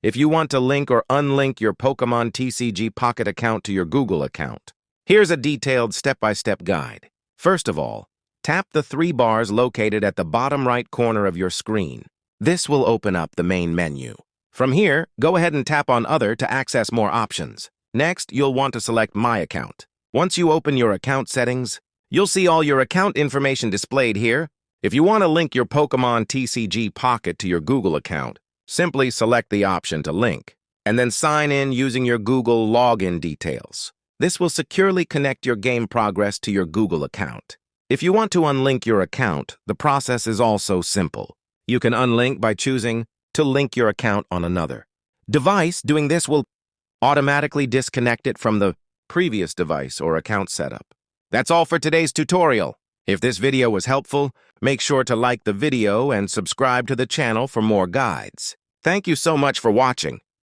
if you want to link or unlink your Pokémon TCG Pocket account to your Google account. Here's a detailed step-by-step guide. First of all, tap the 3 bars located at the bottom right corner of your screen. This will open up the main menu. From here, go ahead and tap on Other to access more options. Next, you'll want to select My Account. Once you open your account settings, you'll see all your account information displayed here. If you want to link your Pokémon TCG Pocket to your Google account, simply select the option to link, and then sign in using your Google login details. This will securely connect your game progress to your Google account. If you want to unlink your account, the process is also simple. You can unlink by choosing to link your account on another device. Doing this will automatically disconnect it from the previous device or account setup. That's all for today's tutorial. If this video was helpful, make sure to like the video and subscribe to the channel for more guides. Thank you so much for watching.